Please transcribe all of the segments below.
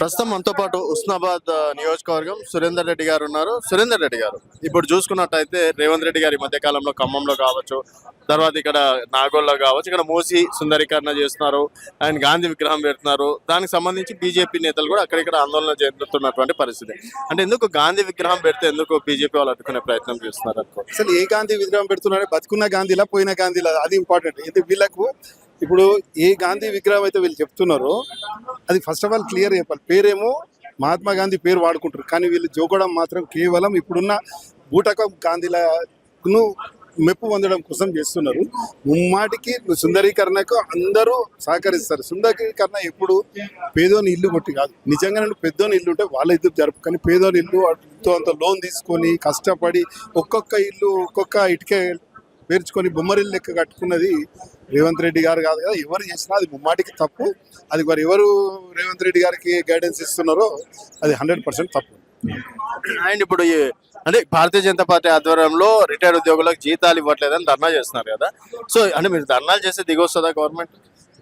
ప్రస్తుతం మనతో పాటు ఉస్నాబాద్ నియోజకవర్గం సురేందర్ రెడ్డి గారు ఉన్నారు. సురేందర్ రెడ్డి గారు ఇప్పుడు చూసుకున్నట్టయితే రేవంత్ రెడ్డి గారి మధ్య కాలంలో ఖమ్మంలో కావచ్చు, తర్వాత ఇక్కడ నాగోల్లో కావచ్చు, ఇక్కడ మూసి సుందరీకరణ చేస్తున్నారు, అండ్ గాంధీ విగ్రహం పెడుతున్నారు. దానికి సంబంధించి బీజేపీ నేతలు కూడా అక్కడిక్కడ ఆందోళన చెందుతున్నటువంటి పరిస్థితి. అంటే ఎందుకు గాంధీ విగ్రహం పెడితే ఎందుకు బీజేపీ వాళ్ళు అడ్డుకునే ప్రయత్నం చేస్తున్నారు అనుకో. అసలు ఏ గాంధీ విగ్రహం పెడుతున్నారో బతుకున్న గాంధీలా పోయిన గాంధీలా, అది ఇంపార్టెంట్. ఎందుకు వీళ్ళకు ఇప్పుడు ఏ గాంధీ విగ్రహం అయితే వీళ్ళు చెప్తున్నారో అది ఫస్ట్ ఆఫ్ ఆల్ క్లియర్ చెప్పాలి. పేరేమో మహాత్మా గాంధీ పేరు వాడుకుంటారు, కానీ వీళ్ళు జోకడం మాత్రం కేవలం ఇప్పుడున్న బూటకం గాంధీలను మెప్పు పొందడం కోసం చేస్తున్నారు. ముమ్మాటికి సుందరీకరణకు అందరూ సహకరిస్తారు. సుందరీకరణ ఎప్పుడు పేదోని ఇల్లు కొట్టి కాదు, నిజంగా పెద్దోని ఇల్లు ఉంటే వాళ్ళ ఇద్దరు జరుపు, కానీ పేదోని ఇల్లు అంత లోన్ తీసుకొని కష్టపడి ఒక్కొక్క ఇల్లు ఒక్కొక్క ఇటుకే పేర్చుకొని బొమ్మరిల్లు లెక్క కట్టుకున్నది రేవంత్ రెడ్డి గారు కాదు కదా. ఎవరు చేసినా అది ముమ్మాటికి తప్పు. అది మరి ఎవరు రేవంత్ రెడ్డి గారికి గైడెన్స్ ఇస్తున్నారో అది 100% తప్పు. అండ్ ఇప్పుడు అంటే భారతీయ జనతా పార్టీ ఆధ్వర్యంలో రిటైర్డ్ ఉద్యోగులకు జీతాలు ఇవ్వట్లేదని ధర్నా చేస్తున్నారు కదా. సో అంటే మీరు ధర్నాలు చేస్తే దిగొస్తుందా గవర్నమెంట్?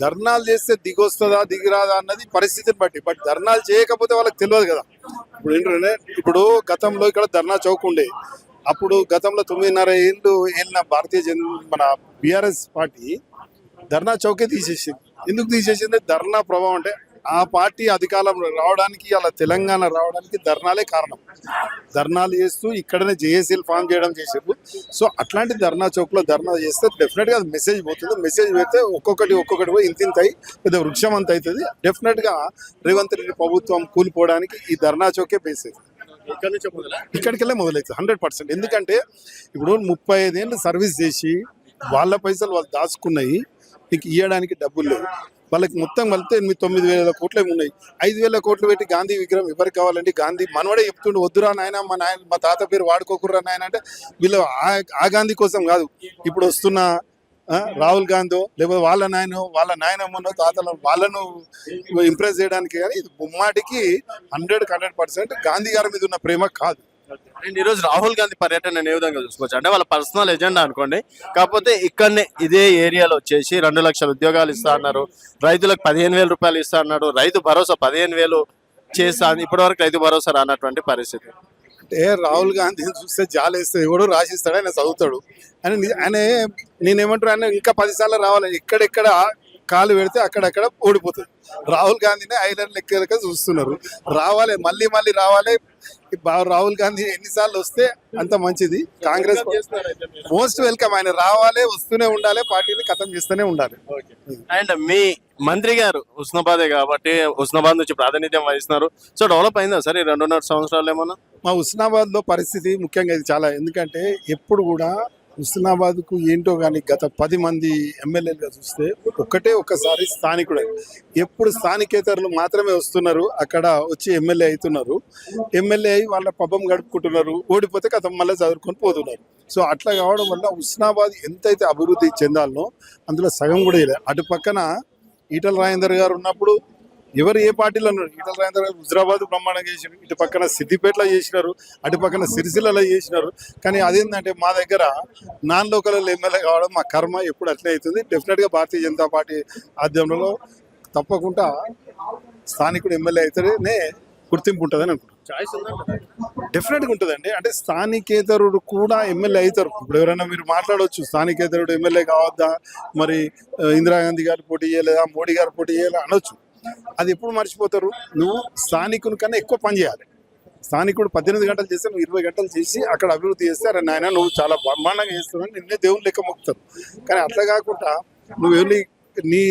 ధర్నాలు చేస్తే దిగొస్తుందా దిగిరాదా అన్నది పరిస్థితిని బట్టి. బట్ ధర్నాలు చేయకపోతే వాళ్ళకి తెలియదు కదా. ఇప్పుడు ఏంటంటే ఇప్పుడు గతంలో ఇక్కడ ధర్నా చౌక్ ఉండే, అప్పుడు గతంలో 9.5 ఏళ్ళు వెళ్ళిన మన బీఆర్ఎస్ పార్టీ ధర్నా చౌకే తీసేసింది. ఎందుకు తీసేసింది? ధర్నా ప్రభావం. అంటే ఆ పార్టీ అధికారంలో రావడానికి, అలా తెలంగాణ రావడానికి ధర్నాలే కారణం. ధర్నాలు చేస్తూ ఇక్కడనే జేఏసీలు ఫామ్ చేయడం చేసారు. సో అట్లాంటి ధర్నా చౌక్లో ధర్నా చేస్తే డెఫినెట్గా అది మెసేజ్ పోతుంది. మెసేజ్ పోతే ఒక్కొక్కటి పోయి ఇంతింతాయి పెద్ద వృక్షం అంత అవుతుంది. డెఫినెట్గా రేవంత్ రెడ్డి ప్రభుత్వం కూలిపోవడానికి ఈ ధర్నా చౌకే బేస్ అవుతుంది. ఇక్కడికెళ్ళే మొదలవుతుంది 100%. ఎందుకంటే ఇప్పుడు 35 ఏళ్ళు సర్వీస్ చేసి వాళ్ళ పైసలు వాళ్ళు దాచుకున్నాయి, నీకు ఇవ్వడానికి డబ్బులు లేవు. వాళ్ళకి మొత్తం వెళ్తే 8-9 వేల కోట్లు ఉన్నాయి. 5,000 కోట్లు పెట్టి గాంధీ విగ్రహం ఎవరికి కావాలండి? గాంధీ మనవడే చెప్తుండే, వద్దురా నాయన, మా తాత పేరు వాడుకోకుర్రా నాయన అంటే వీళ్ళు ఆ గాంధీ కోసం కాదు. ఇప్పుడు వస్తున్న రాహుల్ గాంధీ లేకపోతే వాళ్ళ నాయనమ్మనో తాతలో వాళ్ళను ఇంప్రెస్ చేయడానికి, కానీ ఇది ముమ్మాటికి 100% గాంధీ గారి మీద ఉన్న ప్రేమ కాదు. అండ్ ఈరోజు రాహుల్ గాంధీ పర్యటన ఏ విధంగా చూసుకోవచ్చు అంటే వాళ్ళ పర్సనల్ ఎజెండా అనుకోండి, కాకపోతే ఇక్కడనే ఇదే ఏరియాలో వచ్చేసి 2 లక్షల ఉద్యోగాలు ఇస్తా అన్నారు, రైతులకు 15,000 రూపాయలు ఇస్తా అన్నాడు, రైతు భరోసా 15,000 చేస్తా, ఇప్పటివరకు రైతు భరోసా రానటువంటి పరిస్థితి. అంటే రాహుల్ గాంధీని చూస్తే జాలేస్తే ఎవడో రాసిస్తాడు, ఆయన చదువుతాడు. ఆయన నేనేమంటారు, ఆయన ఇంకా 10 సార్లు రావాలి. ఎక్కడెక్కడ కాలు పెడితే అక్కడక్కడ ఓడిపోతుంది. రాహుల్ గాంధీని ఐలాండ్ లెక్క చూస్తున్నారు. రావాలి, మళ్ళీ రావాలి. రాహుల్ గాంధీ ఎన్నిసార్లు వస్తే అంత మంచిది. Congress most welcome. ఆయన రావాలి, వస్తూనే ఉండాలి, పార్టీని ఖతం చేస్తూనే ఉండాలి. అండ్ మీ మంత్రి గారు హుస్నాబాదే కాబట్టి హుస్నాబాద్ నుంచి ప్రాతినిధ్యం వహిస్తున్నారు. సో డెవలప్ అయిందా సార్ ఈ 2.5 సంవత్సరాలు ఏమన్నా? మా హుస్నాబాద్ లో పరిస్థితి ముఖ్యంగా ఇది చాలా, ఎందుకంటే ఎప్పుడు కూడా హుస్నాబాద్కు ఏంటో కానీ గత 10 మంది ఎమ్మెల్యేలుగా చూస్తే ఒక్కసారి స్థానికుడే. ఎప్పుడు స్థానికేతరులు మాత్రమే వస్తున్నారు, అక్కడ వచ్చి ఎమ్మెల్యే అవుతున్నారు. ఎమ్మెల్యే అయి వాళ్ళ పబ్బం గడుపుకుంటున్నారు, ఓడిపోతే కథ మళ్ళీ చదువుకొని పోతున్నారు. సో అట్లా కావడం వల్ల హుస్నాబాద్ ఎంతైతే అభివృద్ధి చెందాలనో అందులో సగం కూడా లేదు. అటు పక్కన ఈటల రాజేందర్ గారు ఉన్నప్పుడు ఎవరు ఏ పార్టీలో ఉన్నారు? ఈటల రాజేందర్ గారు హుజరాబాద్ బ్రహ్మాండంగా చేసినారు, ఇటు పక్కన సిద్దిపేటలో చేసినారు, అటు పక్కన సిరిసిల్లలో చేసినారు. కానీ అదేంటంటే మా దగ్గర నాన్ లోకల్ ఎమ్మెల్యే కావడం మా కర్మ ఎప్పుడు అట్లే అవుతుంది. డెఫినెట్గా భారతీయ జనతా పార్టీ ఆధ్వర్యంలో తప్పకుండా స్థానికుడు ఎమ్మెల్యే అయితేనే గుర్తింపు ఉంటుందని అనుకుంటున్నాను. డెఫినెట్గా ఉంటుందండి. అంటే స్థానికేతరుడు కూడా ఎమ్మెల్యే అవుతారు. ఇప్పుడు ఎవరైనా మీరు మాట్లాడవచ్చు, స్థానికేతరుడు ఎమ్మెల్యే కావద్దా, మరి ఇందిరాగాంధీ గారు పోటీ చేయలేదా, మోడీ గారు పోటీ చేయాలి అనొచ్చు. అది ఎప్పుడు మర్చిపోతారు? నువ్వు స్థానికుని కన్నా ఎక్కువ పని చేయాలి. స్థానికుడు 18 గంటలు చేస్తే నువ్వు 20 గంటలు చేసి అక్కడ అభివృద్ధి చేస్తే, అరే నాయన నువ్వు చాలా బ్రహ్మాండంగా చేస్తున్నావు, నిన్నే దేవుని లెక్క మొక్కుతారు. కానీ అట్లా కాకుండా నువ్వు వెళ్ళి నీ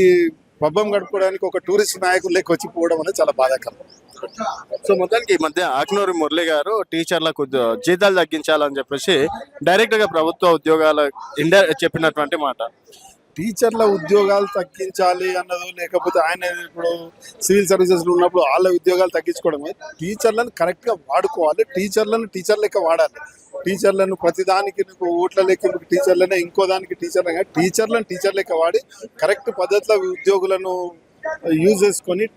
పబ్బం గడుపుకోవడానికి ఒక టూరిస్ట్ నాయకులు లెక్క వచ్చి పోవడం అనేది చాలా బాధాకరం. సో మొత్తానికి ఈ మధ్య ఆకునూరి మురళి గారు టీచర్లకు జీతాలు తగ్గించాలని చెప్పేసి డైరెక్ట్ గా ప్రభుత్వ ఉద్యోగాల చెప్పినటువంటి మాట. టీచర్ల ఉద్యోగాలు తగ్గించాలి అన్నదో, లేకపోతే ఆయన ఇప్పుడు సివిల్ సర్వీసెస్లో ఉన్నప్పుడు వాళ్ళ ఉద్యోగాలు తగ్గించుకోవడమే. టీచర్లను కరెక్ట్గా వాడుకోవాలి, టీచర్లను టీచర్ లెక్క వాడాలి. టీచర్లను ప్రతిదానికి ఓట్ల లెక్క టీచర్లనే, ఇంకో దానికి టీచర్లను టీచర్ లెక్క వాడి కరెక్ట్ పద్ధతిలో ఉద్యోగులను యూజ్ చేసుకొని,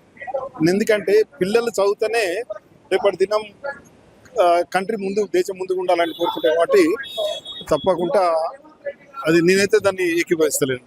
ఎందుకంటే పిల్లలు చదువుతూనే రేపటి దినం కంట్రీ ముందు, దేశం ముందుకు ఉండాలని కోరుకుంటారు. కాబట్టి తప్పకుండా అది నేనైతే దాన్ని ఏకీభవిస్తలేను.